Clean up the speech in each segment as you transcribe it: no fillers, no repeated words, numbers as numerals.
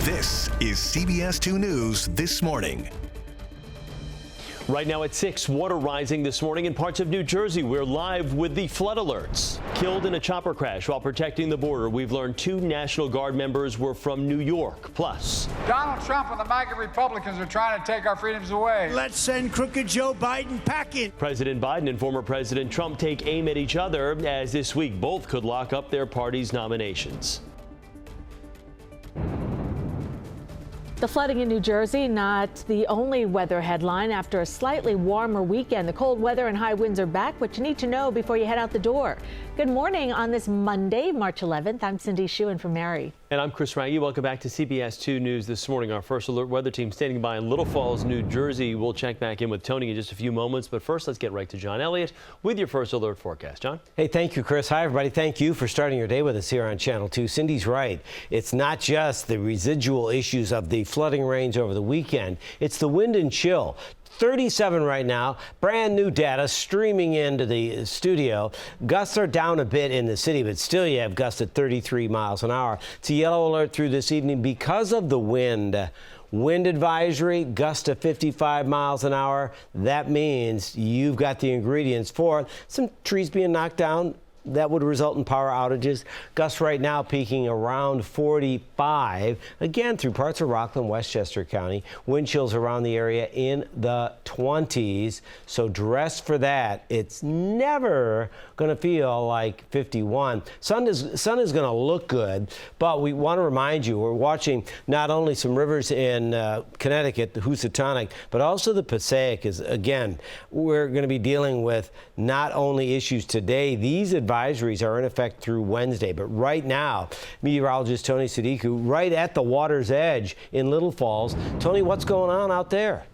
This is CBS2 News This Morning. Right now at 6, water rising this morning in parts of New Jersey. We're live with the flood alerts. Killed in a chopper crash while protecting the border. We've learned 2 National Guard members were from New York. Plus, Donald Trump and the MAGA Republicans are trying to take our freedoms away. Let's send crooked Joe Biden packing. President Biden and former President Trump take aim at each other as this week both could lock up their party's nominations. The flooding in New Jersey, not the only weather headline. After a slightly warmer weekend, the cold weather and high winds are back. What you need to know before you head out the door. Good morning on this Monday, March 11th. I'm Cindy Shu in for Mary. And I'm Chris Rangi. Welcome back to CBS 2 News This Morning. Our first alert weather team standing by in Little Falls, New Jersey. We'll check back in with Tony in just a few moments. But first, let's get right to John Elliott with your first alert forecast. John? Hey, thank you, Chris. Hi, everybody. Thank you for starting your day with us here on Channel 2. Cindy's right. It's not just the residual issues of the flooding rains over the weekend. It's the wind and chill. 37 right now, brand new data streaming into the studio. Gusts are down a bit in the city, but still you have gusts at 33 miles an hour. It's a yellow alert through this evening because of the wind. Wind advisory, gust to 55 miles an hour. That means you've got the ingredients for some trees being knocked down. That would result in power outages. Gusts right now peaking around 45. Again, through parts of Rockland, Westchester County. Wind chills around the area in the 20s. So dress for that. It's never going to feel like 51. Sun is going to look good, but we want to remind you, we're watching not only some rivers in Connecticut, the Housatonic, but also the Passaic. Is again, we're going to be dealing with not only issues today. These advisories are in effect through Wednesday, but right now, meteorologist Tony Sadiku right at the water's edge in Little Falls. Tony, what's going on out there?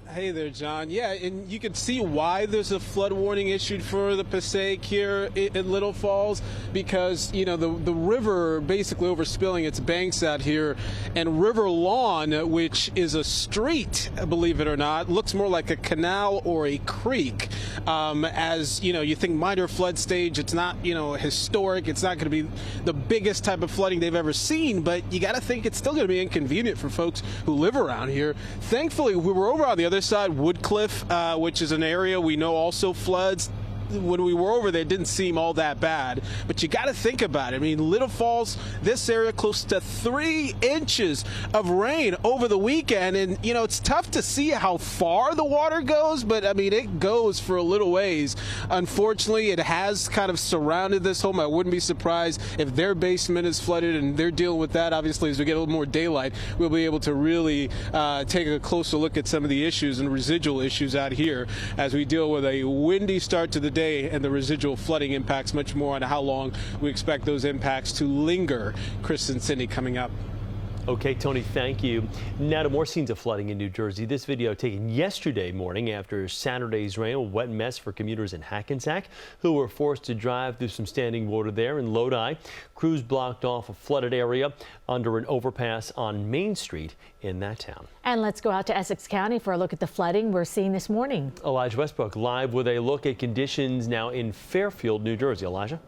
Hey there, John. Yeah, and you can see why there's a flood warning issued for the Passaic here in Little Falls, because, you know, the river basically overspilling its banks out here, and River Lawn, which is a street, believe it or not, looks more like a canal or a creek. As, you know, you think minor flood stage, it's not, you know, historic, it's not going to be the biggest type of flooding they've ever seen, but you got to think it's still going to be inconvenient for folks who live around here. Thankfully, we were over on the other side, Woodcliff, which is an area we know also floods. When we were over there, it didn't seem all that bad, but you got to think about it. I mean, Little Falls, this area, close to 3 inches of rain over the weekend, and you know, it's tough to see how far the water goes, but I mean, it goes for a little ways. Unfortunately, it has kind of surrounded this home. I wouldn't be surprised if their basement is flooded, and they're dealing with that. Obviously, as we get a little more daylight, we'll be able to really take a closer look at some of the issues and residual issues out here as we deal with a windy start to the day and the residual flooding impacts, much more on how long we expect those impacts to linger. Chris and Cindy coming up. Okay, Tony, thank you. Now to more scenes of flooding in New Jersey. This video taken yesterday morning after Saturday's rain, a wet mess for commuters in Hackensack who were forced to drive through some standing water there in Lodi. Crews blocked off a flooded area under an overpass on Main Street in that town. And let's go out to Essex County for a look at the flooding we're seeing this morning. Elijah Westbrook live with a look at conditions now in Fairfield, New Jersey. Elijah?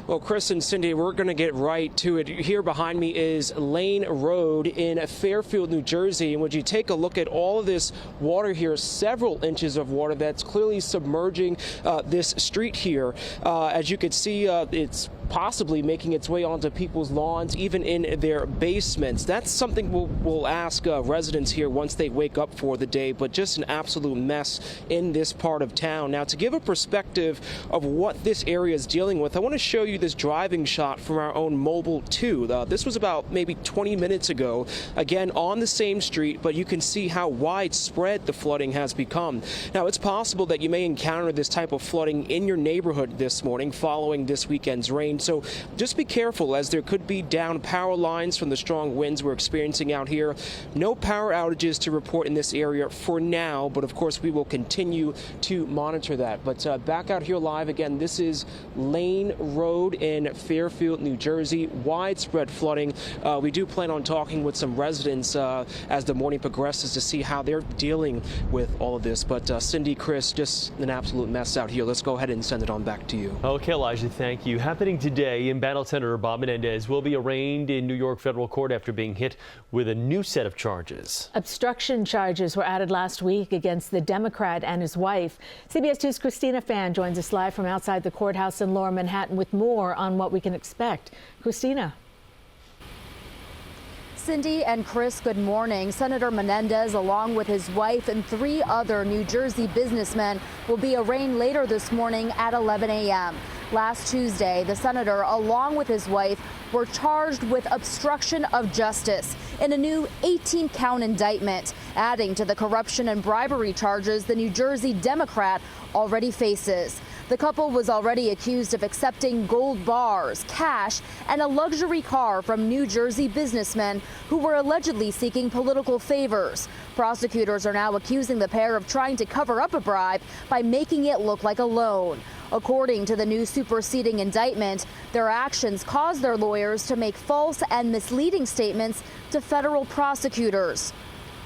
Well, Chris and Cindy, we're going to get right to it. Here behind me is Lane Road in Fairfield, New Jersey. And when you take a look at all of this water here, several inches of water that's clearly submerging this street here. As you can see, it's possibly making its way onto people's lawns, even in their basements. That's something we'll ask residents here once they wake up for the day, but just an absolute mess in this part of town. Now, to give a perspective of what this area is dealing with, I want to show you this driving shot from our own Mobile 2. This was about maybe 20 minutes ago, again on the same street, but you can see how widespread the flooding has become. Now, it's possible that you may encounter this type of flooding in your neighborhood this morning following this weekend's rain. So just be careful, as there could be down power lines from the strong winds we're experiencing out here. No power outages to report in this area for now, but of course we will continue to monitor that. But back out here live again, this is Lane Road in Fairfield, New Jersey. Widespread flooding. We do plan on talking with some residents as the morning progresses to see how they're dealing with all of this. But Cindy, Chris, just an absolute mess out here. Let's go ahead and send it on back to you. Okay, Elijah, thank you. Happening today, embattled Senator Bob Menendez will be arraigned in New York federal court after being hit with a new set of charges. Obstruction charges were added last week against the Democrat and his wife. CBS 2's Christina Fan joins us live from outside the courthouse in Lower Manhattan with more on what we can expect. Christina. Cindy and Chris, good morning. Senator Menendez, along with his wife and 3 other New Jersey businessmen, will be arraigned later this morning at 11 a.m. Last Tuesday, the senator, along with his wife, were charged with obstruction of justice in a new 18-count indictment, adding to the corruption and bribery charges the New Jersey Democrat already faces. The couple was already accused of accepting gold bars, cash, and a luxury car from New Jersey businessmen who were allegedly seeking political favors. Prosecutors are now accusing the pair of trying to cover up a bribe by making it look like a loan. According to the new superseding indictment, their actions caused their lawyers to make false and misleading statements to federal prosecutors.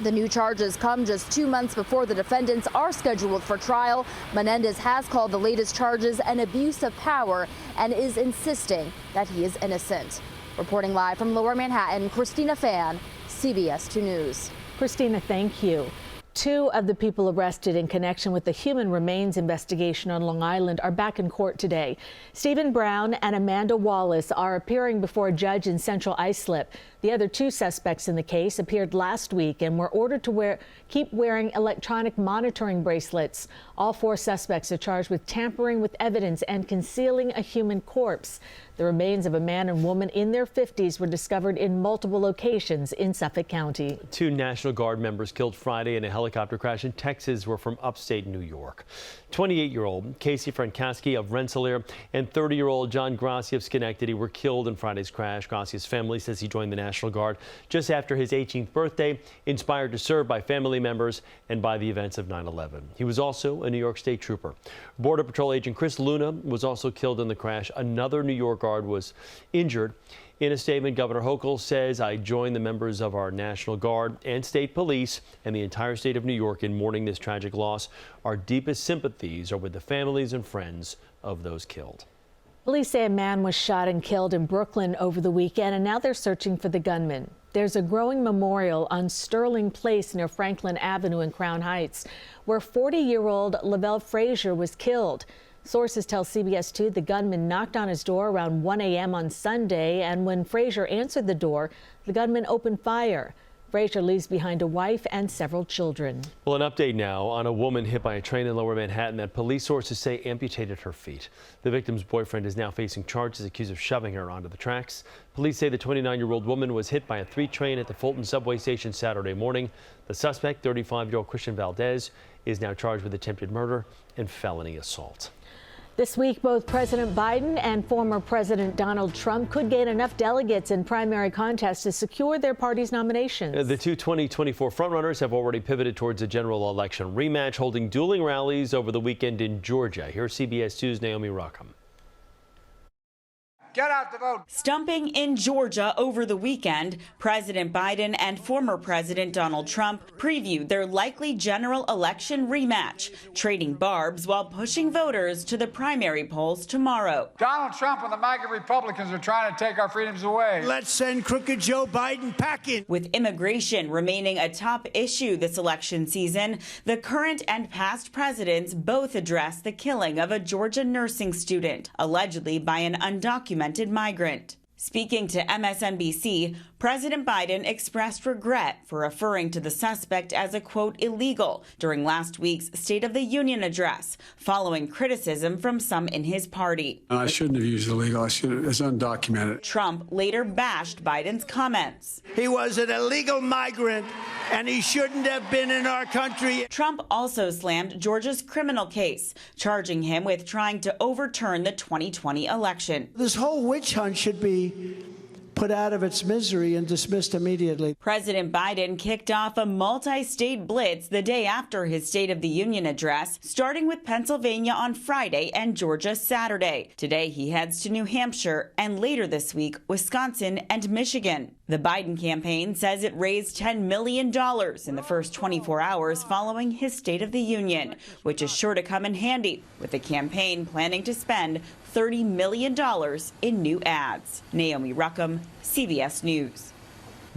The new charges come just 2 months before the defendants are scheduled for trial. Menendez has called the latest charges an abuse of power and is insisting that he is innocent. Reporting live from Lower Manhattan, Christina Fan, CBS 2 News. Christina, thank you. 2 of the people arrested in connection with the human remains investigation on Long Island are back in court today. Stephen Brown and Amanda Wallace are appearing before a judge in Central Islip. The other 2 suspects in the case appeared last week and were ordered to keep wearing electronic monitoring bracelets. All 4 suspects are charged with tampering with evidence and concealing a human corpse. The remains of a man and woman in their 50s were discovered in multiple locations in Suffolk County. 2 National Guard members killed Friday in a helicopter crash in Texas were from upstate New York. 28-year-old Casey Franceschi of Rensselaer and 30-year-old John Grassi of Schenectady were killed in Friday's crash. Grassi's family says he joined the National Guard just after his 18th birthday, inspired to serve by family members and by the events of 9/11. He was also a New York State Trooper. Border Patrol agent Chris Luna was also killed in the crash. Another New York Guard was injured. In a statement, Governor Hochul says, "I join the members of our National Guard and state police and the entire state of New York in mourning this tragic loss. Our deepest sympathies are with the families and friends of those killed." Police say a man was shot and killed in Brooklyn over the weekend, and now they're searching for the gunman. There's a growing memorial on Sterling Place near Franklin Avenue in Crown Heights, where 40-year-old Lavelle Frazier was killed. Sources tell CBS 2 the gunman knocked on his door around 1 a.m. on Sunday, and when Frazier answered the door, the gunman opened fire. Frazier leaves behind a wife and several children. Well, an update now on a woman hit by a train in Lower Manhattan that police sources say amputated her feet. The victim's boyfriend is now facing charges accused of shoving her onto the tracks. Police say the 29-year-old woman was hit by a 3 train at the Fulton subway station Saturday morning. The suspect, 35-year-old Christian Valdez, is now charged with attempted murder and felony assault. This week, both President Biden and former President Donald Trump could gain enough delegates in primary contests to secure their party's nominations. The 2 2024 frontrunners have already pivoted towards a general election rematch, holding dueling rallies over the weekend in Georgia. Here's CBS 2's Naomi Rockham. Get out the vote. Stumping in Georgia over the weekend, President Biden and former President Donald Trump previewed their likely general election rematch, trading barbs while pushing voters to the primary polls tomorrow. Donald Trump and the MAGA Republicans are trying to take our freedoms away. Let's send crooked Joe Biden packing. With immigration remaining a top issue this election season, the current and past presidents both addressed the killing of a Georgia nursing student, allegedly by an undocumented migrant. Speaking to MSNBC, President Biden expressed regret for referring to the suspect as a, quote, illegal during last week's State of the Union address, following criticism from some in his party. I shouldn't have used illegal. It's undocumented. Trump later bashed Biden's comments. He was an illegal migrant, and he shouldn't have been in our country. Trump also slammed Georgia's criminal case, charging him with trying to overturn the 2020 election. This whole witch hunt should be put out of its misery and dismissed immediately. President Biden kicked off a multi-state blitz the day after his State of the Union address, starting with Pennsylvania on Friday and Georgia Saturday. Today he heads to New Hampshire and later this week, Wisconsin and Michigan. The Biden campaign says it raised $10 million in the first 24 hours following his State of the Union, which is sure to come in handy, with the campaign planning to spend $30 million in new ads. Naomi Ruckham, CBS News.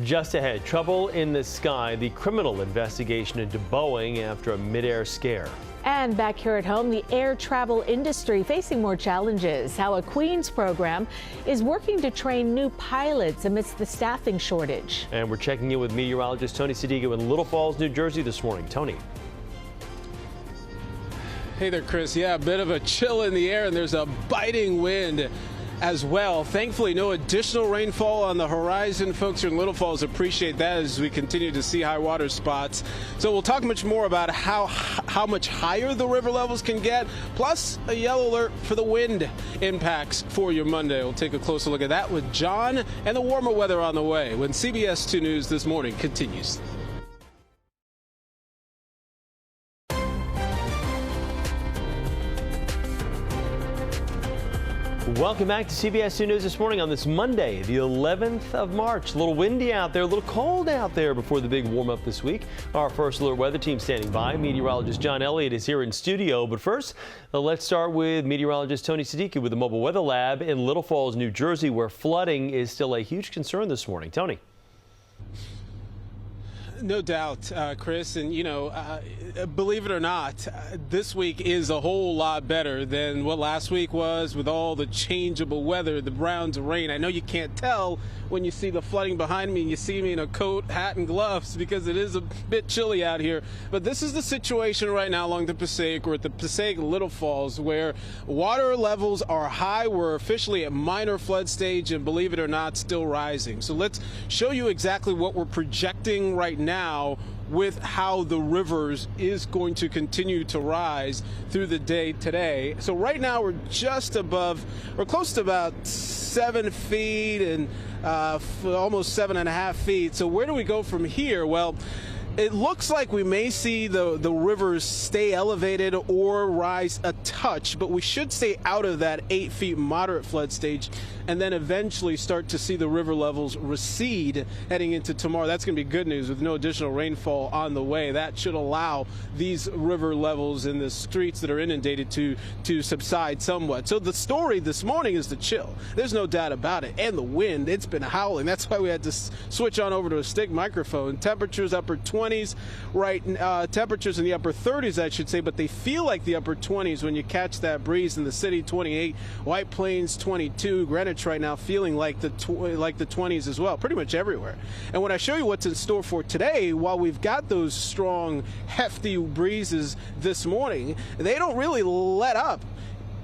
Just ahead, trouble in the sky, the criminal investigation into Boeing after a mid-air scare. And back here at home, the air travel industry facing more challenges. How a Queens program is working to train new pilots amidst the staffing shortage. And we're checking in with meteorologist Tony Sadigo in Little Falls, New Jersey this morning. Tony. Hey there, Chris. Yeah, a bit of a chill in the air, and there's a biting wind as well. Thankfully, no additional rainfall on the horizon. Folks here in Little Falls appreciate that as we continue to see high water spots. So we'll talk much more about how much higher the river levels can get, plus a yellow alert for the wind impacts for your Monday. We'll take a closer look at that with John and the warmer weather on the way when CBS 2 News This Morning continues. Welcome back to CBS 2 News This Morning on this Monday, the 11th of March. A little windy out there, a little cold out there before the big warm up this week. Our first alert weather team standing by. Meteorologist John Elliott is here in studio. But first, let's start with meteorologist Tony Sadigo with the Mobile Weather Lab in Little Falls, New Jersey, where flooding is still a huge concern this morning. Tony. No doubt, Chris, and believe it or not, this week is a whole lot better than what last week was with all the changeable weather, the browns of rain. I know you can't tell when you see the flooding behind me and you see me in a coat, hat, and gloves because it is a bit chilly out here. But this is the situation right now along the Passaic. We're at the Passaic Little Falls where water levels are high. We're officially at minor flood stage and, believe it or not, still rising. So let's show you exactly what we're projecting right now with how the rivers is going to continue to rise through the day today. So right now we're just above, we're close to about 7 feet and almost 7.5 feet. So where do we go from here? Well, it looks like we may see the rivers stay elevated or rise a touch, but we should stay out of that 8 feet moderate flood stage and then eventually start to see the river levels recede heading into tomorrow. That's going to be good news with no additional rainfall on the way. That should allow these river levels in the streets that are inundated to subside somewhat. So the story this morning is the chill. There's no doubt about it. And the wind, it's been howling. That's why we had to switch on over to a stick microphone. Temperatures upper 20s, right? Temperatures in the upper 30s, I should say, but they feel like the upper 20s when you catch that breeze in the city. 28, White Plains 22, Greenwich right now feeling like the 20s as well, pretty much everywhere. And when I show you what's in store for today, while we've got those strong, hefty breezes this morning, they don't really let up.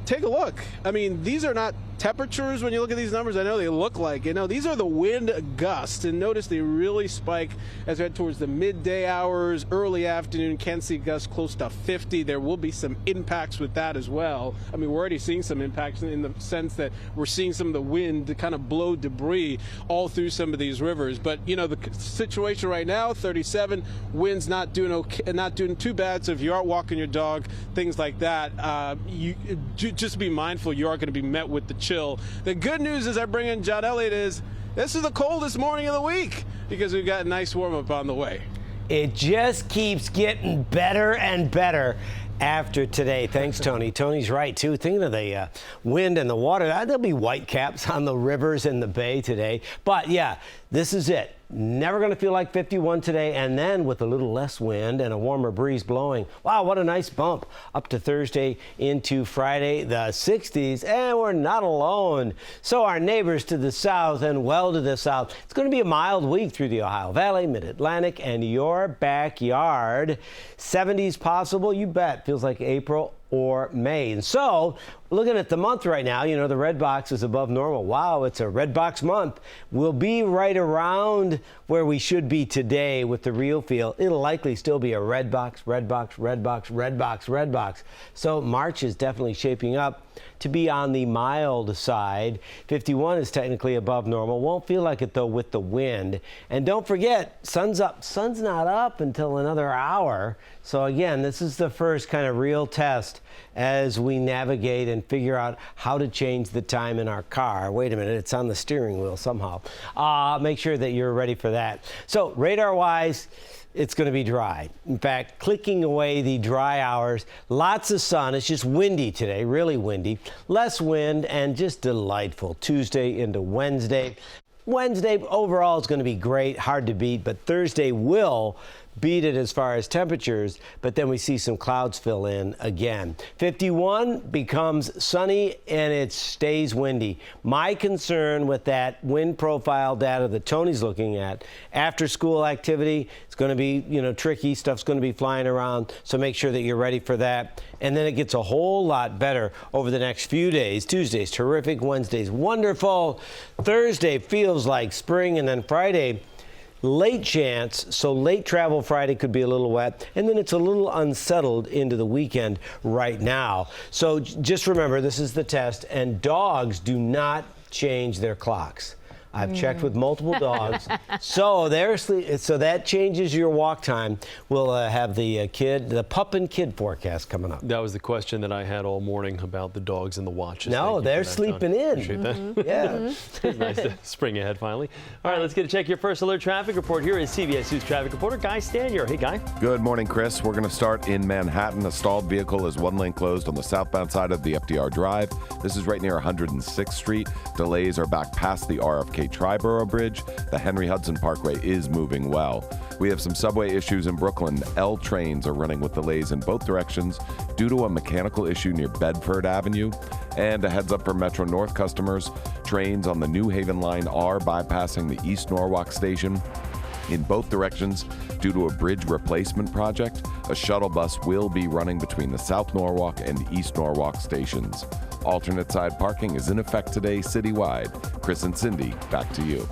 Take a look. I mean, these are not temperatures when you look at these numbers. I know they look like, these are the wind gusts, and notice they really spike as we head towards the midday hours, early afternoon. Can see gusts close to 50. There will be some impacts with that as well. I mean, we're already seeing some impacts in the sense that we're seeing some of the wind to kind of blow debris all through some of these rivers. But the situation right now, 37, winds not doing okay, not doing too bad. So if you are walking your dog, things like that, you just be mindful. You are going to be met with the chill. The good news as I bring in John Elliott is this is the coldest morning of the week because we've got a nice warm up on the way. It just keeps getting better and better after today. Thanks, Tony. Tony's right, too. Thinking of the wind and the water, there'll be white caps on the rivers in the bay today. But, yeah, this is it. Never going to feel like 51 today, and then with a little less wind and a warmer breeze blowing. Wow, what a nice bump up to Thursday into Friday, the 60s, and we're not alone. So our neighbors to the south and well to the south, it's going to be a mild week through the Ohio Valley, Mid-Atlantic, and your backyard. 70s possible, you bet. Feels like April or May. And so, looking at the month right now, the red box is above normal. Wow, it's a red box month. We'll be right around where we should be today with the real feel. It'll likely still be a red box, red box, red box, red box, red box. So March is definitely shaping up to be on the mild side. 51 is technically above normal. Won't feel like it, though, with the wind. And don't forget, sun's up. Sun's not up until another hour. So, again, this is the first kind of real test as we navigate and figure out how to change the time in our car. Wait a minute, it's on the steering wheel somehow. Make sure that you're ready for that. So, radar-wise, it's going to be dry. In fact, clicking away the dry hours, lots of sun. It's just windy today, really windy. Less wind and just delightful. Tuesday into Wednesday. Wednesday overall is going to be great, hard to beat, but Thursday will beat it as far as temperatures, but then we see some clouds fill in again. 51 becomes sunny and it stays windy. My concern with that wind profile data that Tony's looking at, after school activity, it's going to be, tricky. Stuff's going to be flying around, so make sure that you're ready for that. And then it gets a whole lot better over the next few days. Tuesday's terrific, Wednesday's wonderful. Thursday feels like spring, and then Friday, late chance, so late travel Friday could be a little wet, and then it's a little unsettled into the weekend right now. So just remember, this is the test, and dogs do not change their clocks. I've checked with multiple dogs, so that changes your walk time. We'll have the pup and kid forecast coming up. That was the question that I had all morning about the dogs and the watches. No, they're sleeping in. Appreciate that. Yeah. It's nice to spring ahead finally. All right, let's get to check your first alert traffic report. Here is CBS2's traffic reporter, Guy Stanier. Hey, Guy. Good morning, Chris. We're going to start in Manhattan. A stalled vehicle is one lane closed on the southbound side of the FDR Drive. This is right near 106th Street. Delays are back past the RFK Triborough Bridge. The Henry Hudson Parkway is moving well. We have some subway issues in Brooklyn. L trains are running with delays in both directions due to a mechanical issue near Bedford Avenue. And a heads up for Metro North customers, trains on the New Haven line are bypassing the East Norwalk station in both directions due to a bridge replacement project. A shuttle bus will be running between the South Norwalk and East Norwalk stations. Alternate side parking is in effect today citywide. Chris and Cindy, back to you.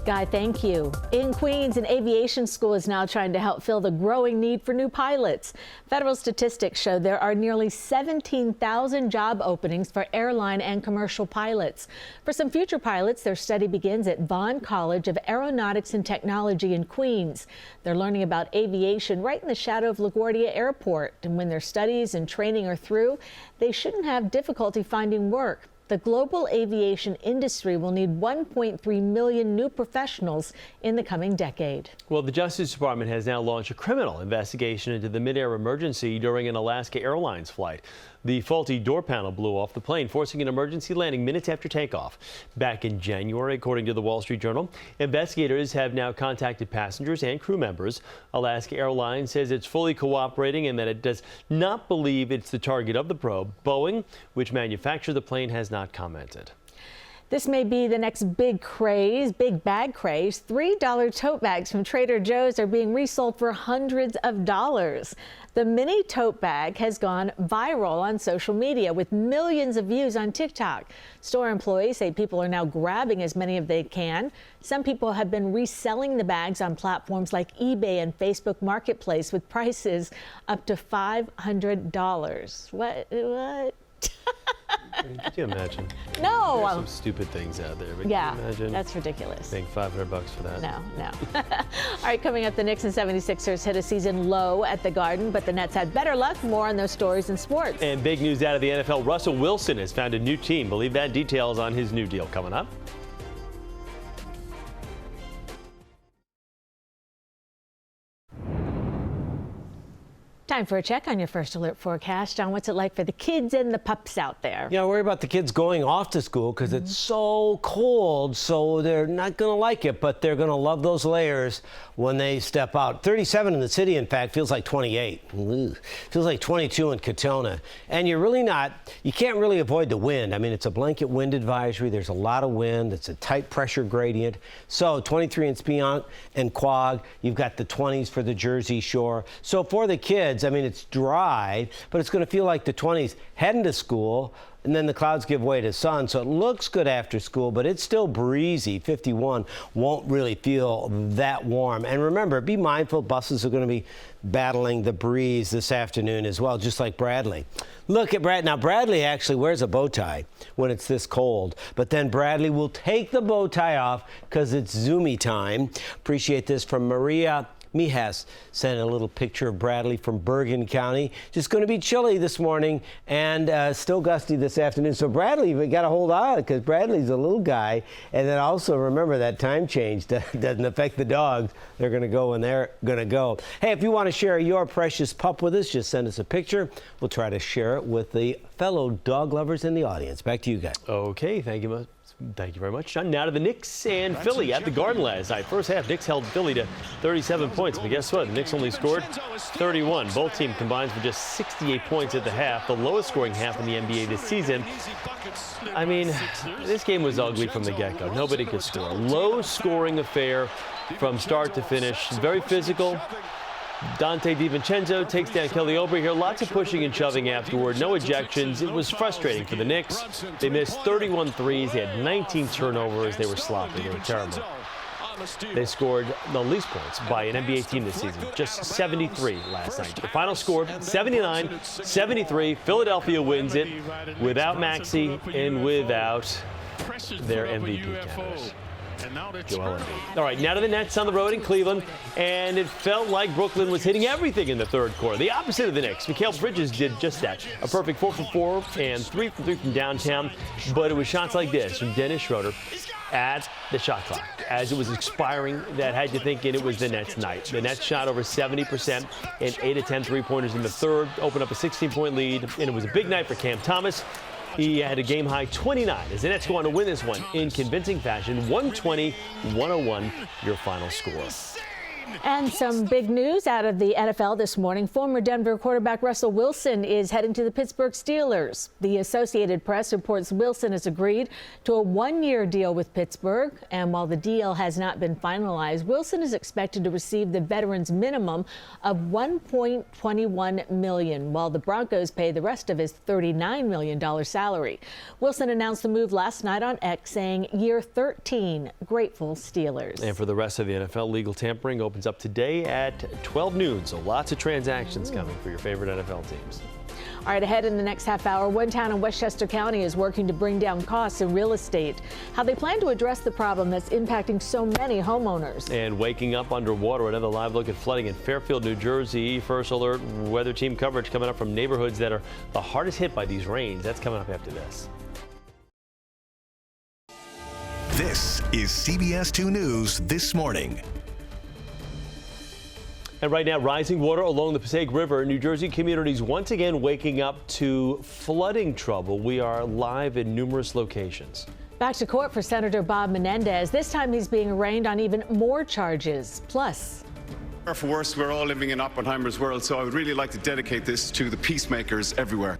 Guy, thank you. In Queens, an aviation school is now trying to help fill the growing need for new pilots. Federal statistics show there are nearly 17,000 job openings for airline and commercial pilots. For some future pilots, their study begins at Vaughn College of Aeronautics and Technology in Queens. They're learning about aviation right in the shadow of LaGuardia Airport. And when their studies and training are through, they shouldn't have difficulty finding work. The global aviation industry will need 1.3 million new professionals in the coming decade. Well, the Justice Department has now launched a criminal investigation into the mid-air emergency during an Alaska Airlines flight. The faulty door panel blew off the plane, forcing an emergency landing minutes after takeoff. Back in January, according to the Wall Street Journal, investigators have now contacted passengers and crew members. Alaska Airlines says it's fully cooperating and that it does not believe it's the target of the probe. Boeing, which manufactured the plane, has not commented. This may be the next big craze, big bag craze. $3 tote bags from Trader Joe's are being resold for hundreds of dollars. The mini tote bag has gone viral on social media with millions of views on TikTok. Store employees say people are now grabbing as many as they can. Some people have been reselling the bags on platforms like eBay and Facebook Marketplace with prices up to $500. What? Could you imagine? No. There's some stupid things out there. But Yeah, can you imagine that's ridiculous. paying $500 for that? No. All right, coming up, the Knicks and 76ers hit a season low at the Garden, but the Nets had better luck. More on those stories in sports. And big news out of the NFL, Russell Wilson has found a new team. Believe that. Details on his new deal coming up. Time for a check on your first alert forecast. John, what's it like for the kids and the pups out there? Yeah, I worry about the kids going off to school because it's so cold, so they're not going to like it, but they're going to love those layers when they step out. 37 in the city, in fact, feels like 28. Ooh, feels like 22 in Katona. And you can't really avoid the wind. I mean, it's a blanket wind advisory. There's a lot of wind. It's a tight pressure gradient. So 23 in Speonk and Quogue. You've got the 20s for the Jersey Shore. So for the kids, I mean, it's dry, but it's going to feel like the 20s heading to school, and then the clouds give way to sun, so it looks good after school, but it's still breezy. 51 won't really feel that warm. And remember, be mindful, buses are going to be battling the breeze this afternoon as well, just like Bradley. Look at Brad. Now, Bradley actually wears a bow tie when it's this cold, but then Bradley will take the bow tie off because it's Zoomy time. Appreciate this from Maria Mijas sent a little picture of Bradley from Bergen County. Just going to be chilly this morning and still gusty this afternoon. So Bradley, we got to hold on because Bradley's a little guy. And then also remember that time change doesn't affect the dogs. They're going to go when they're going to go. Hey, if you want to share your precious pup with us, just send us a picture. We'll try to share it with the fellow dog lovers in the audience. Back to you guys. Okay, thank you very much, John. Now to the Knicks and Philly at the Garden last night. First half, Knicks held Philly to 37 points. But guess what? The Knicks only scored 31. Both teams combined for just 68 points at the half, the lowest scoring half in the NBA this season. I mean, this game was ugly from the get-go. Nobody could score. Low-scoring affair from start to finish. Very physical. Dante DiVincenzo takes down Kelly Oubre here. Lots of pushing and shoving afterward. No ejections. It was frustrating for the Knicks. They missed 31 threes. They had 19 turnovers. They were sloppy. They were terrible. They scored the least points by an NBA team this season, just 73 last night. The final score, 79-73. Philadelphia wins it without Maxey and without their MVP candidate. Joel Embiid. All right, now to the Nets on the road in Cleveland, and it felt like Brooklyn was hitting everything in the third quarter. The opposite of the Knicks. Mikal Bridges did just that. A perfect 4 for 4 and 3 for 3 from downtown, but it was shots like this from Dennis Schroeder at the shot clock. As it was expiring, that had you thinking it was the Nets' night. The Nets shot over 70% and 8 of 10 three-pointers in the third, opened up a 16-point lead, and it was a big night for Cam Thomas. He had a game-high 29 as the Nets go on to win this one in convincing fashion. 120-101, your final score. And some big news out of the NFL this morning. Former Denver quarterback Russell Wilson is heading to the Pittsburgh Steelers. The Associated Press reports Wilson has agreed to a one-year deal with Pittsburgh. And while the deal has not been finalized, Wilson is expected to receive the veteran's minimum of $1.21 million, while the Broncos pay the rest of his $39 million salary. Wilson announced the move last night on X, saying, "Year 13, grateful Steelers." And for the rest of the NFL, legal tampering opens up today at 12 noon. So lots of transactions coming for your favorite NFL teams. All right, ahead in the next half hour, one town in Westchester County is working to bring down costs in real estate. How they plan to address the problem that's impacting so many homeowners. And waking up underwater, another live look at flooding in Fairfield, New Jersey. First alert weather team coverage coming up from neighborhoods that are the hardest hit by these rains. That's coming up after this. This is CBS2 News This Morning. And right now, rising water along the Passaic River. New Jersey communities once again waking up to flooding trouble. We are live in numerous locations. Back to court for Senator Bob Menendez. This time he's being arraigned on even more charges. Plus, for worse, we're all living in Oppenheimer's world, so I would really like to dedicate this to the peacemakers everywhere.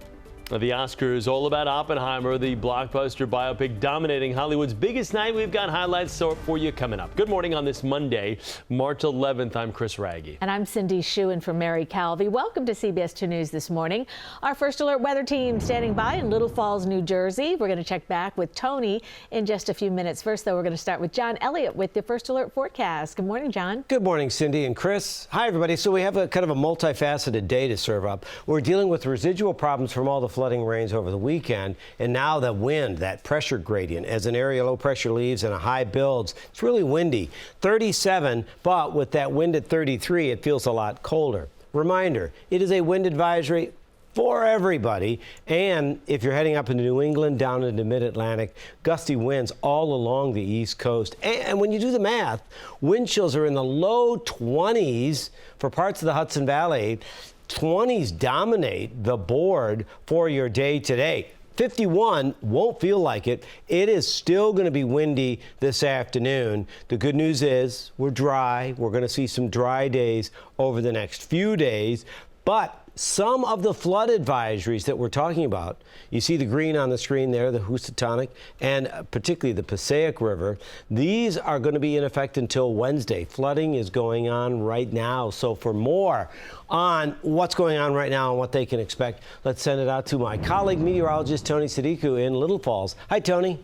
The Oscars, all about Oppenheimer, the blockbuster biopic dominating Hollywood's biggest night. We've got highlights for you coming up. Good morning on this Monday, March 11th. I'm Chris Raggi. And I'm Cindy Shu in for Mary Calvi. Welcome to CBS 2 News this morning. Our first alert weather team standing by in Little Falls, New Jersey. We're going to check back with Tony in just a few minutes. First, though, we're going to start with John Elliott with the first alert forecast. Good morning, John. Good morning, Cindy and Chris. Hi, everybody. So we have a kind of a multifaceted day to serve up. We're dealing with residual problems from all the flooding rains over the weekend, and now the wind, that pressure gradient, as an area low pressure leaves and a high builds. It's really windy. 37, but with that wind at 33, it feels a lot colder. Reminder, it is a wind advisory for everybody, and if you're heading up into New England, down into mid-Atlantic, gusty winds all along the East Coast. And when you do the math, wind chills are in the low 20s for parts of the Hudson Valley. 20s dominate the board for your day today. 51 won't feel like it. It is still going to be windy this afternoon. The good news is we're dry. We're going to see some dry days over the next few days. But some of the flood advisories that we're talking about, you see the green on the screen there, the Housatonic, and particularly the Passaic River, these are going to be in effect until Wednesday. Flooding is going on right now. So for more on what's going on right now and what they can expect, let's send it out to my colleague, meteorologist Tony Sadiku in Little Falls. Hi, Tony.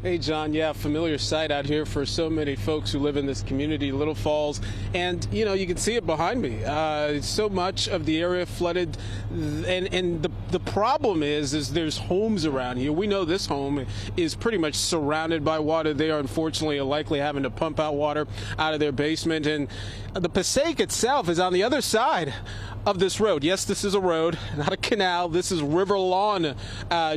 Hey, John. Yeah, familiar sight out here for so many folks who live in this community, Little Falls. And, you know, you can see it behind me. So much of the area flooded, and The problem is there's homes around here. We know this home is pretty much surrounded by water. They are unfortunately likely having to pump out water out of their basement. And the Passaic itself is on the other side of this road. Yes, this is a road, not a canal. This is River Lawn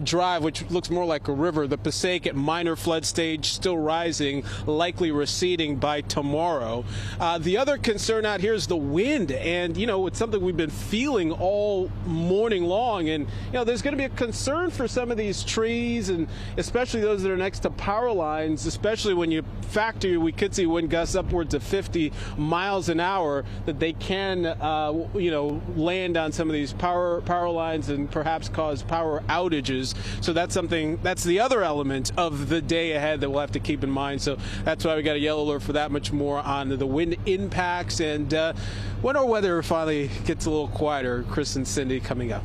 Drive, which looks more like a river. The Passaic at minor flood stage, still rising, likely receding by tomorrow. The other concern out here is the wind, and it's something we've been feeling all morning long. And there's going to be a concern for some of these trees, and especially those that are next to power lines, especially when you factor we could see wind gusts upwards of 50 miles an hour, that they can land on some of these power lines and perhaps cause power outages. So that's the other element of the day ahead that we'll have to keep in mind. So that's why we got a yellow alert for that much more on the wind impacts. And when our weather finally gets a little quieter, Chris and Cindy coming up.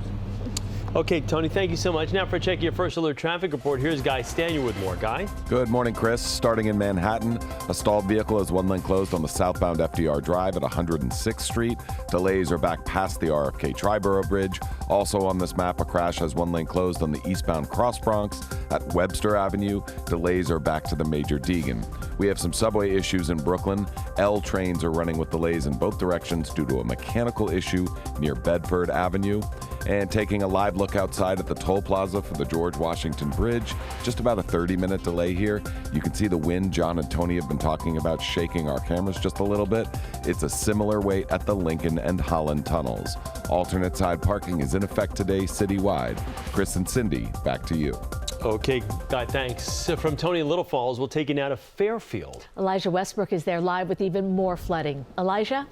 Okay, Tony, thank you so much. Now for checking your first alert traffic report, here's Guy Stanier with more. Guy? Good morning, Chris. Starting in Manhattan, a stalled vehicle has one lane closed on the southbound FDR Drive at 106th Street. Delays are back past the RFK Triborough Bridge. Also on this map, a crash has one lane closed on the eastbound Cross Bronx at Webster Avenue. Delays are back to the Major Deegan. We have some subway issues in Brooklyn. L trains are running with delays in both directions due to a mechanical issue near Bedford Avenue. And taking a live look outside at the toll plaza for the George Washington Bridge, just about a 30-minute delay here. You can see the wind John and Tony have been talking about shaking our cameras just a little bit. It's a similar wait at the Lincoln and Holland tunnels. Alternate side parking is in effect today citywide. Chris and Cindy, back to you. Okay, Guy, thanks. From Tony in Little Falls, we'll take you now to Fairfield. Elijah Westbrook is there live with even more flooding. Elijah?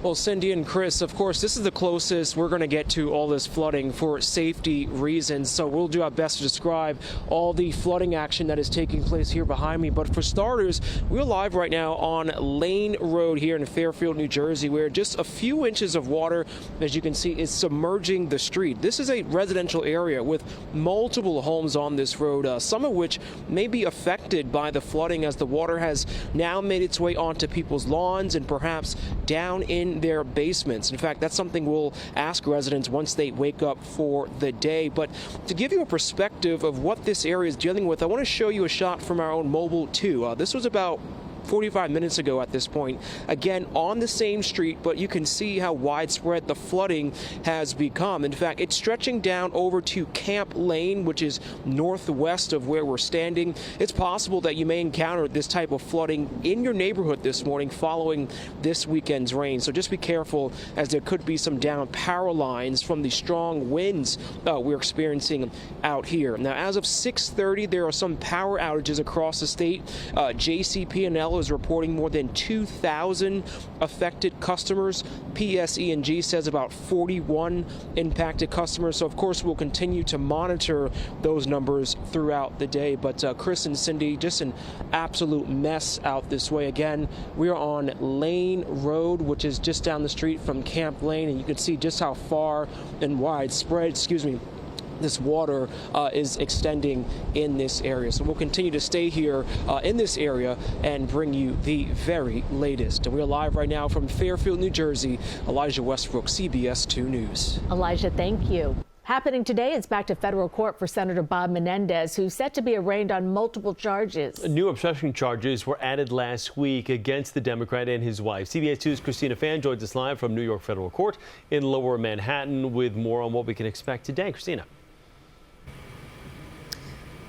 Well, Cindy and Chris, of course, this is the closest we're going to get to all this flooding for safety reasons. So we'll do our best to describe all the flooding action that is taking place here behind me. But for starters, we're live right now on Lane Road here in Fairfield, New Jersey, where just a few inches of water, as you can see, is submerging the street. This is a residential area with multiple homes on this road, some of which may be affected by the flooding as the water has now made its way onto people's lawns and perhaps down in their basements. In fact, that's something we'll ask residents once they wake up for the day. But to give you a perspective of what this area is dealing with, I want to show you a shot from our own Mobile 2. This was about 45 minutes ago at this point, again on the same street, but you can see how widespread the flooding has become. In fact, it's stretching down over to Camp Lane, which is northwest of where we're standing. It's possible that you may encounter this type of flooding in your neighborhood this morning following this weekend's rain. So just be careful, as there could be some down power lines from the strong winds we're experiencing out here. Now, as of 6:30, there are some power outages across the state. JCP&L is reporting more than 2,000 affected customers. PSE&G says about 41 impacted customers. So, of course, we'll continue to monitor those numbers throughout the day. But Chris and Cindy, just an absolute mess out this way. Again, we are on Lane Road, which is just down the street from Camp Lane, and you can see just how far and widespread, this water is extending in this area. So we'll continue to stay here in this area and bring you the very latest. And we're live right now from Fairfield, New Jersey. Elijah Westbrook, CBS 2 News. Elijah, thank you. Happening today, it's back to federal court for Senator Bob Menendez, who's set to be arraigned on multiple charges. New obstruction charges were added last week against the Democrat and his wife. CBS 2's Christina Fan joins us live from New York Federal Court in Lower Manhattan with more on what we can expect today. Christina.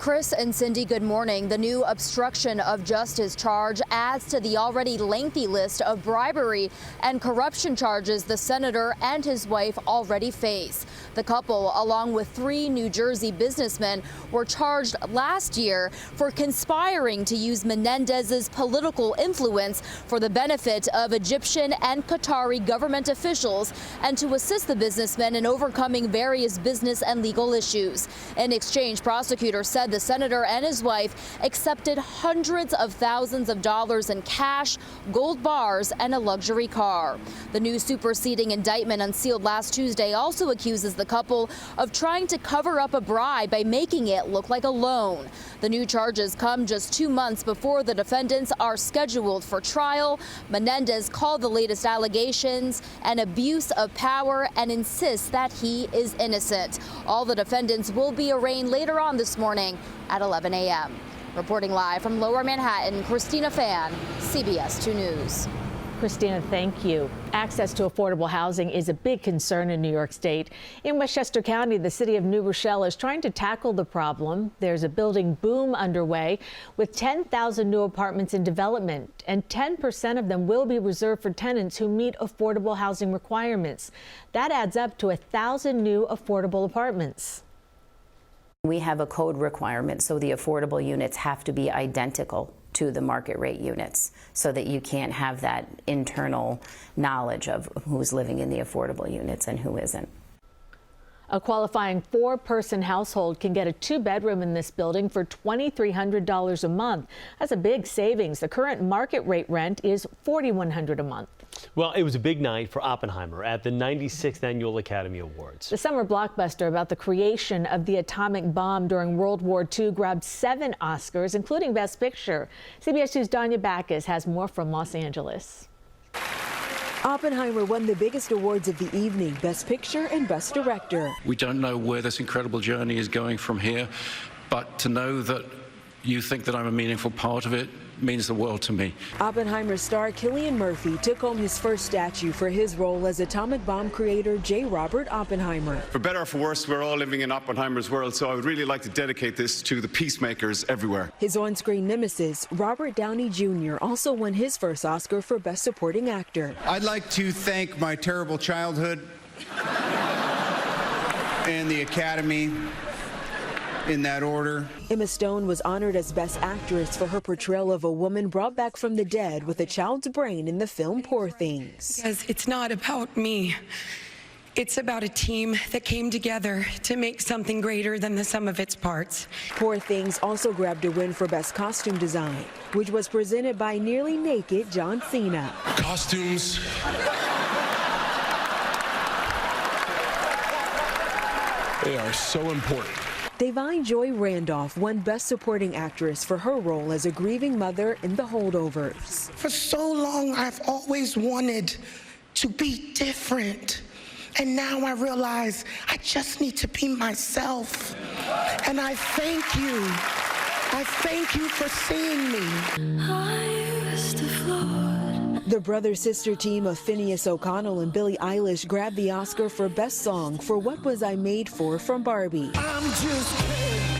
Chris and Cindy, good morning. The new obstruction of justice charge adds to the already lengthy list of bribery and corruption charges the senator and his wife already face. The couple, along with 3 New Jersey businessmen, were charged last year for conspiring to use Menendez's political influence for the benefit of Egyptian and Qatari government officials and to assist the businessmen in overcoming various business and legal issues. In exchange, prosecutors said said the senator and his wife accepted hundreds of thousands of dollars in cash, gold bars, and a luxury car. The new superseding indictment unsealed last Tuesday also accuses the couple of trying to cover up a bribe by making it look like a loan. The new charges come just 2 months before the defendants are scheduled for trial. Menendez called the latest allegations an abuse of power and insists that he is innocent. All the defendants will be arraigned later on this morning at 11 a.m. Reporting live from Lower Manhattan, Christina Fan, CBS 2 News. Christina, thank you. Access to affordable housing is a big concern in New York State. In Westchester County, the city of New Rochelle is trying to tackle the problem. There's a building boom underway with 10,000 new apartments in development, and 10% of them will be reserved for tenants who meet affordable housing requirements. That adds up to 1,000 new affordable apartments. We have a code requirement, so the affordable units have to be identical to the market rate units so that you can't have that internal knowledge of who's living in the affordable units and who isn't. A qualifying 4-person household can get a 2-bedroom in this building for $2,300 a month. That's a big savings. The current market rate rent is $4,100 a month. Well, it was a big night for Oppenheimer at the 96th Annual Academy Awards. The summer blockbuster about the creation of the atomic bomb during World War II grabbed 7 Oscars, including Best Picture. CBS 2's Danya Backus has more from Los Angeles. Oppenheimer won the biggest awards of the evening, Best Picture and Best Director. We don't know where this incredible journey is going from here, but to know that you think that I'm a meaningful part of it means the world to me. Oppenheimer star Cillian Murphy took home his first statue for his role as atomic bomb creator J. Robert Oppenheimer. For better or for worse, we're all living in Oppenheimer's world, so I would really like to dedicate this to the peacemakers everywhere. His on-screen nemesis, Robert Downey Jr., also won his first Oscar for Best Supporting Actor. I'd like to thank my terrible childhood and the Academy, in that order. Emma Stone was honored as Best Actress for her portrayal of a woman brought back from the dead with a child's brain in the film Poor Things. Because it's not about me. It's about a team that came together to make something greater than the sum of its parts. Poor Things also grabbed a win for Best Costume Design, which was presented by nearly naked John Cena. Costumes. They are so important. Da'Vine Joy Randolph won Best Supporting Actress for her role as a grieving mother in The Holdovers. For so long, I've always wanted to be different. And now I realize I just need to be myself. And I thank you. I thank you for seeing me. I used to float. The brother-sister team of Phineas O'Connell and Billie Eilish grabbed the Oscar for Best Song for What Was I Made For from Barbie.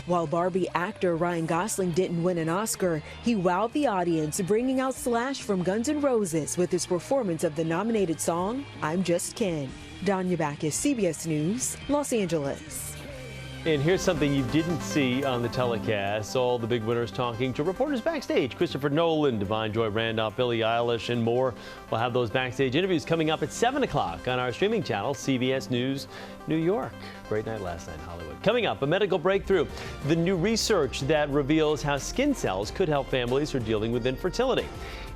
While Barbie actor Ryan Gosling didn't win an Oscar, he wowed the audience, bringing out Slash from Guns N' Roses with his performance of the nominated song, I'm Just Ken. Danya Backus, CBS News, Los Angeles. And here's something you didn't see on the telecast. All the big winners talking to reporters backstage. Christopher Nolan, Da'Vine Joy Randolph, Billie Eilish, and more. We'll have those backstage interviews coming up at 7 o'clock on our streaming channel, CBS News New York. Great night last night in Hollywood. Coming up, a medical breakthrough. The new research that reveals how skin cells could help families who are dealing with infertility.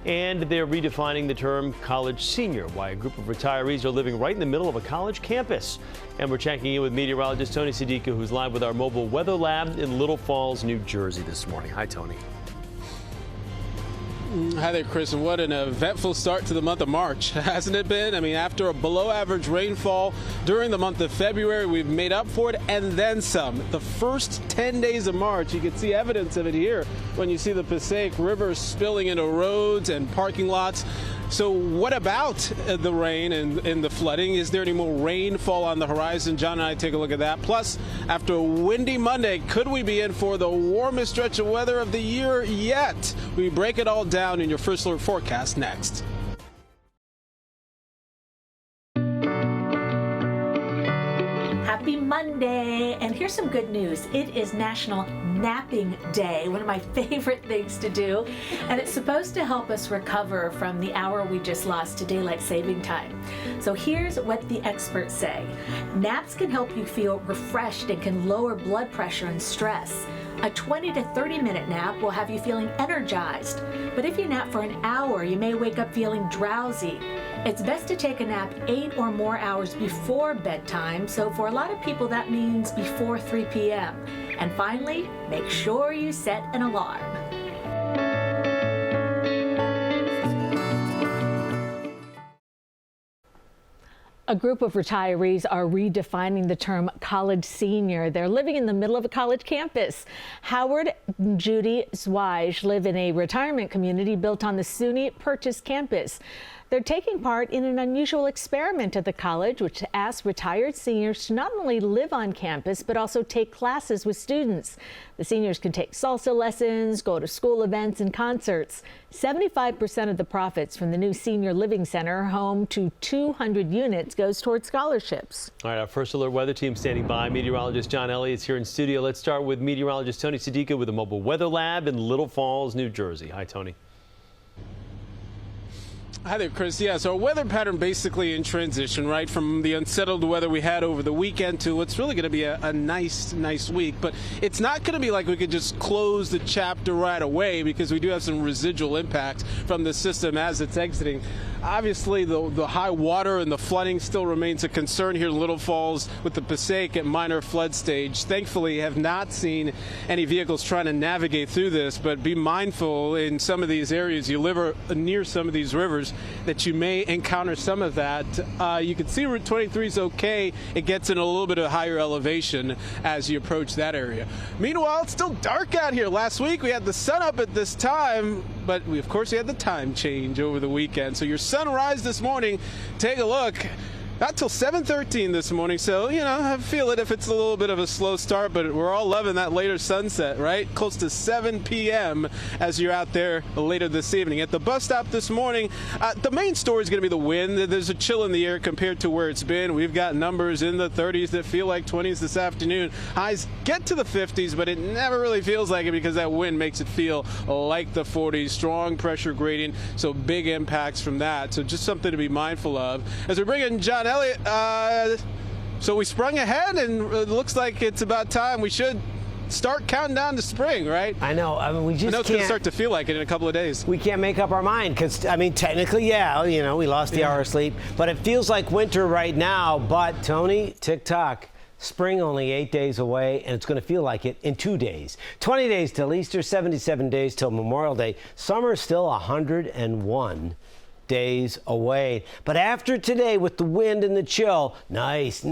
And they're redefining the term college senior, why a group of retirees are living right in the middle of a college campus. And we're checking in with meteorologist Tony Sadiqa, who's live with our mobile weather lab in Little Falls, New Jersey this morning. Hi, Tony. Hi there, Chris, and what an eventful start to the month of March, hasn't it been? I mean, after a below-average rainfall during the month of February, we've made up for it and then some. The first 10 days of March, you can see evidence of it here when you see the Passaic River spilling into roads and parking lots. So what about the rain and the flooding? Is there any more rainfall on the horizon? John and I take a look at that. Plus, after a windy Monday, could we be in for the warmest stretch of weather of the year yet? We break it all down in your First Alert forecast next. Happy Monday, and here's some good news. It is National Napping Day, one of my favorite things to do, and it's supposed to help us recover from the hour we just lost to daylight saving time. So here's what the experts say. Naps can help you feel refreshed and can lower blood pressure and stress. A 20 to 30-minute nap will have you feeling energized. But if you nap for an hour, you may wake up feeling drowsy. It's best to take a nap 8 or more hours before bedtime, so for a lot of people that means before 3 p.m. And finally, make sure you set an alarm. A group of retirees are redefining the term college senior. They're living in the middle of a college campus. Howard and Judy Zweig live in a retirement community built on the SUNY Purchase campus. They're taking part in an unusual experiment at the college, which asks retired seniors to not only live on campus, but also take classes with students. The seniors can take salsa lessons, go to school events and concerts. 75% of the profits from the new senior living center, home to 200 units, goes towards scholarships. All right, our First Alert weather team standing by. Meteorologist John Elliott's here in studio. Let's start with meteorologist Tony Sadiqa with a mobile weather lab in Little Falls, New Jersey. Hi, Tony. Hi there, Chris. Yeah, so our weather pattern basically in transition, right, from the unsettled weather we had over the weekend to what's really going to be a nice week. But it's not going to be like we could just close the chapter right away, because we do have some residual impact from the system as it's exiting. Obviously, the high water and the flooding still remains a concern here in Little Falls with the Passaic at minor flood stage. Thankfully, have not seen any vehicles trying to navigate through this, but be mindful in some of these areas. You live near some of these rivers that you may encounter some of that. You can see Route 23 is okay. It gets in a little bit of higher elevation as you approach that area. Meanwhile, it's still dark out here. Last week we had the sun up at this time, but of course we had the time change over the weekend. So your sunrise this morning, take a look. Not till 7:13 this morning, so, you know, I feel it if it's a little bit of a slow start, but we're all loving that later sunset, right? Close to 7 p.m. as you're out there later this evening. At the bus stop this morning, the main story is going to be the wind. There's a chill in the air compared to where it's been. We've got numbers in the 30s that feel like 20s this afternoon. Highs get to the 50s, but it never really feels like it because that wind makes it feel like the 40s. Strong pressure gradient, so big impacts from that. So just something to be mindful of. As we bring in John Elliott, so we sprung ahead, and it looks like it's about time we should start counting down to spring, right? I know. I mean, we just it's going to start to feel like it in a couple of days. We can't make up our mind because, I mean, technically, yeah, you know, we lost the hour of sleep, but it feels like winter right now. But, Tony, tick-tock. Spring only 8 days away, and it's going to feel like it in 2 days. 20 days till Easter, 77 days till Memorial Day. Summer's still 101 days away. But after today, with the wind and the chill, nicest.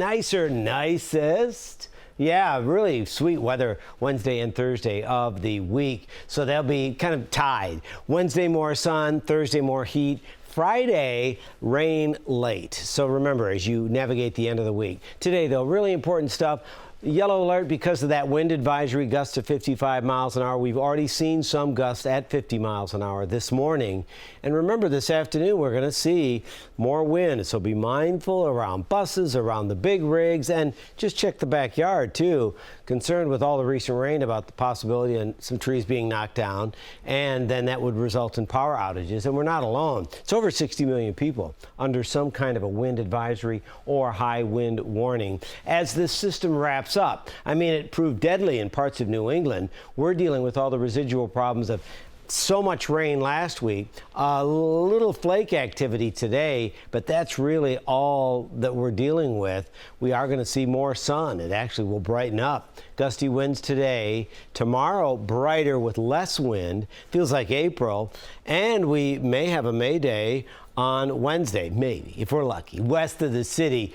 Yeah, really sweet weather Wednesday and Thursday of the week. So they'll be kind of tied. Wednesday more sun, Thursday more heat. Friday, rain late. So remember, as you navigate the end of the week. Today, though, really important stuff. Yellow alert because of that wind advisory, gusts to 55 miles an hour. We've already seen some gusts at 50 miles an hour this morning. And remember, this afternoon, we're going to see more wind. So be mindful around buses, around the big rigs, and just check the backyard, too. Concerned with all the recent rain about the possibility of some trees being knocked down, and then that would result in power outages. And we're not alone. It's over 60 million people under some kind of a wind advisory or high wind warning. As this system wraps up, I mean, it proved deadly in parts of New England. We're dealing with all the residual problems of so much rain last week, a little flake activity today, but that's really all that we're dealing with. We are going to see more sun. It actually will brighten up. Gusty winds today. Tomorrow, brighter with less wind. Feels like April. And we may have a May Day on Wednesday, maybe, if we're lucky. West of the city,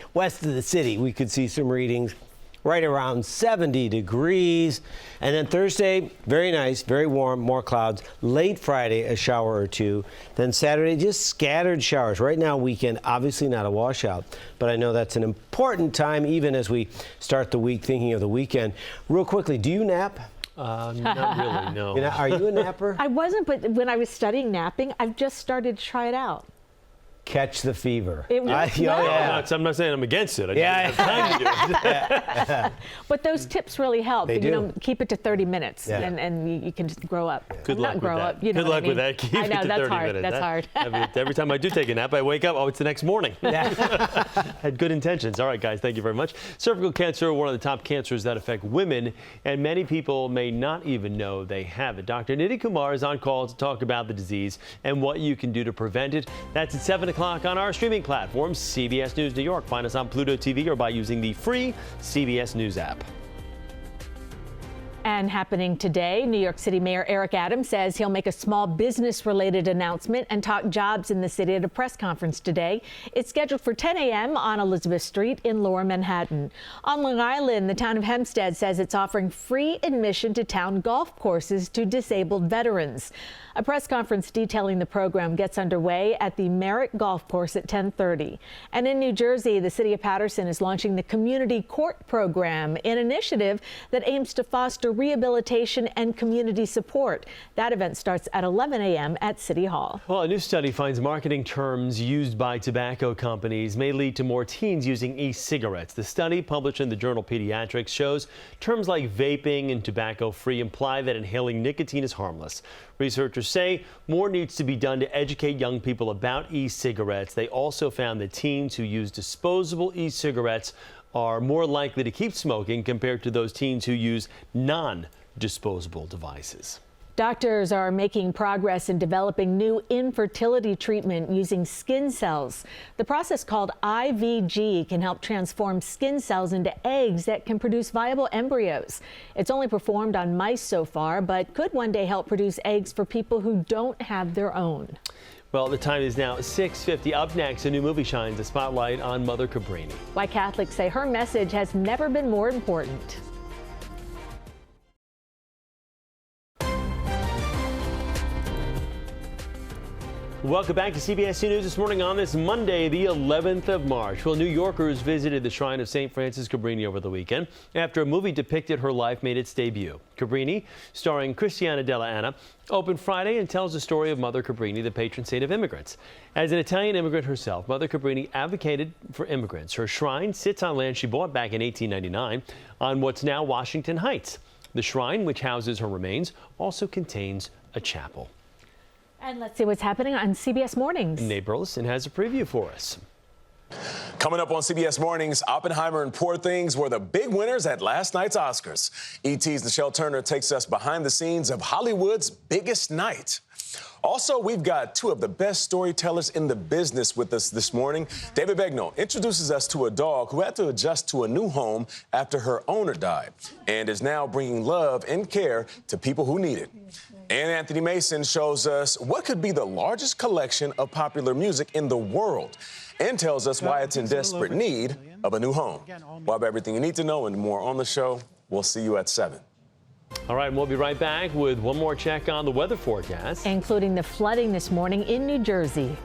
we could see some readings right around 70 degrees. And then Thursday, very nice, very warm, more clouds. Late Friday, a shower or two. Then Saturday, just scattered showers. Right now, weekend, obviously not a washout, but I know that's an important time, even as we start the week, thinking of the weekend. Real quickly, do you nap? Not really, no. Are you a napper? I wasn't, but when I was studying napping, I've just started to try it out. catch the fever. It works well. I'm not saying I'm against it. I just don't have time to do it. But those tips really help. They do. Keep it to 30 minutes, and you can just grow up. Good luck Not grow with that. up. You know Good luck what I mean? with that. Keep I know, it to that's 30 hard. minutes. That's hard. Every time I do take a nap, I wake up, oh, it's the next morning. Had good intentions. All right, guys, thank you very much. Cervical cancer, one of the top cancers that affect women, and many people may not even know they have it. Dr. Nidhi Kumar is on call to talk about the disease and what you can do to prevent it. That's at 7 o'clock on our streaming platform, CBS News New York. Find us on Pluto TV or by using the free CBS News app. And happening today, New York City Mayor Eric Adams says he'll make a small business-related announcement and talk jobs in the city at a press conference today. It's scheduled for 10 a.m. on Elizabeth Street in Lower Manhattan. On Long Island, the town of Hempstead says it's offering free admission to town golf courses to disabled veterans. A press conference detailing the program gets underway at the Merritt Golf Course at 10:30. And in New Jersey, the city of Paterson is launching the Community Court Program, an initiative that aims to foster rehabilitation and community support. That event starts at 11 a.m. at City Hall. Well, a new study finds marketing terms used by tobacco companies may lead to more teens using e-cigarettes. The study, published in the journal Pediatrics, shows terms like vaping and tobacco-free imply that inhaling nicotine is harmless. Researchers say more needs to be done to educate young people about e-cigarettes. They also found that teens who use disposable e-cigarettes are more likely to keep smoking compared to those teens who use non-disposable devices. Doctors are making progress in developing new infertility treatment using skin cells. The process, called IVG, can help transform skin cells into eggs that can produce viable embryos. It's only performed on mice so far, but could one day help produce eggs for people who don't have their own. Well, the time is now 6:50. Up next, a new movie shines a spotlight on Mother Cabrini. Why Catholics say her message has never been more important. Welcome back to CBS 2 News this morning on this Monday, the 11th of March. Well, New Yorkers visited the shrine of St. Francis Cabrini over the weekend after a movie depicted her life made its debut. Cabrini, starring Cristiana Della Anna, opened Friday and tells the story of Mother Cabrini, the patron saint of immigrants. As an Italian immigrant herself, Mother Cabrini advocated for immigrants. Her shrine sits on land she bought back in 1899 on what's now Washington Heights. The shrine, which houses her remains, also contains a chapel. And let's see what's happening on CBS Mornings. Nate Burleson has a preview for us. Coming up on CBS Mornings, Oppenheimer and Poor Things were the big winners at last night's Oscars. ET's Nichelle Turner takes us behind the scenes of Hollywood's biggest night. Also, we've got two of the best storytellers in the business with us this morning. David Begnaud introduces us to a dog who had to adjust to a new home after her owner died and is now bringing love and care to people who need it. And Anthony Mason shows us what could be the largest collection of popular music in the world and tells us why it's in desperate need of a new home. We'll have everything you need to know and more on the show. We'll see you at 7. All right, we'll be right back with one more check on the weather forecast, including the flooding this morning in New Jersey.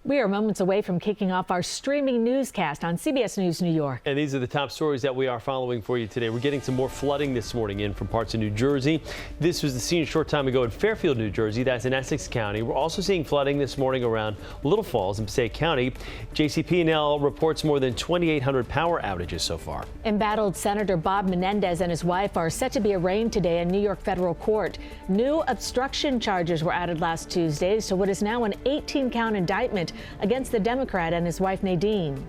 We are moments away from kicking off our streaming newscast on CBS News New York. And these are the top stories that we are following for you today. We're getting some more flooding this morning in from parts of New Jersey. This was the scene a short time ago in Fairfield, New Jersey. That's in Essex County. We're also seeing flooding this morning around Little Falls in Passaic County. JCP&L reports more than 2,800 power outages so far. Embattled Senator Bob Menendez and his wife are set to be arraigned today in New York federal court. New obstruction charges were added last Tuesday to what is now an 18-count indictment against the Democrat and his wife Nadine.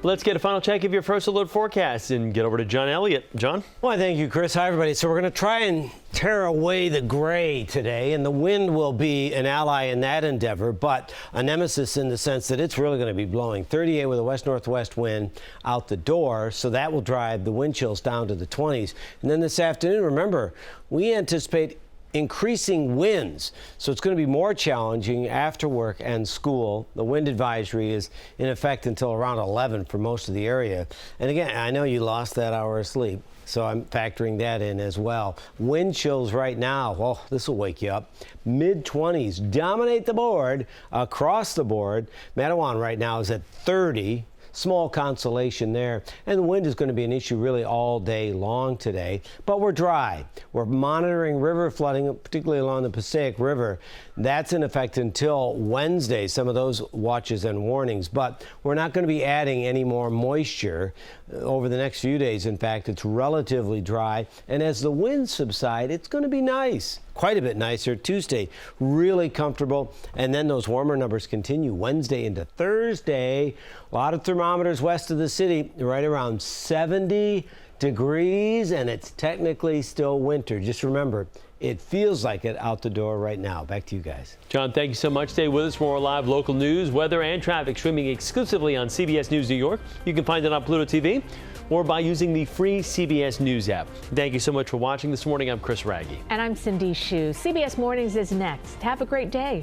Let's get a final check of your first alert forecast and get over to John Elliott. John? Well, thank you, Chris. Hi, everybody. So we're going to try and tear away the gray today, and the wind will be an ally in that endeavor, but a nemesis in the sense that it's really going to be blowing 38 with a west-northwest wind out the door, so that will drive the wind chills down to the 20s. And then this afternoon, remember, we anticipate increasing winds, so it's going to be more challenging after work and school. The wind advisory is in effect until around 11 for most of the area. And again, I know you lost that hour of sleep, so I'm factoring that in as well. Wind chills right now, well, this will wake you up. Mid-20s dominate the board across the board. Mattawan right now is at 30. small consolation there. And the wind is going to be an issue really all day long today, but we're dry. We're monitoring river flooding, particularly along the Passaic River. That's in effect until Wednesday, some of those watches and warnings, but we're not going to be adding any more moisture over the next few days. In fact, it's relatively dry, and as the winds subside, it's going to be nice. Quite a bit nicer. Tuesday, really comfortable, and then those warmer numbers continue Wednesday into Thursday. A lot of thermometers west of the city, right around 70 degrees, and it's technically still winter. Just remember, it feels like it out the door right now. Back to you guys. John, thank you so much. Stay with us for more live local news, weather, and traffic streaming exclusively on CBS News New York. You can find it on Pluto TV or by using the free CBS News app. Thank you so much for watching this morning. I'm Chris Raggi. And I'm Cindy Hsu. CBS Mornings is next. Have a great day.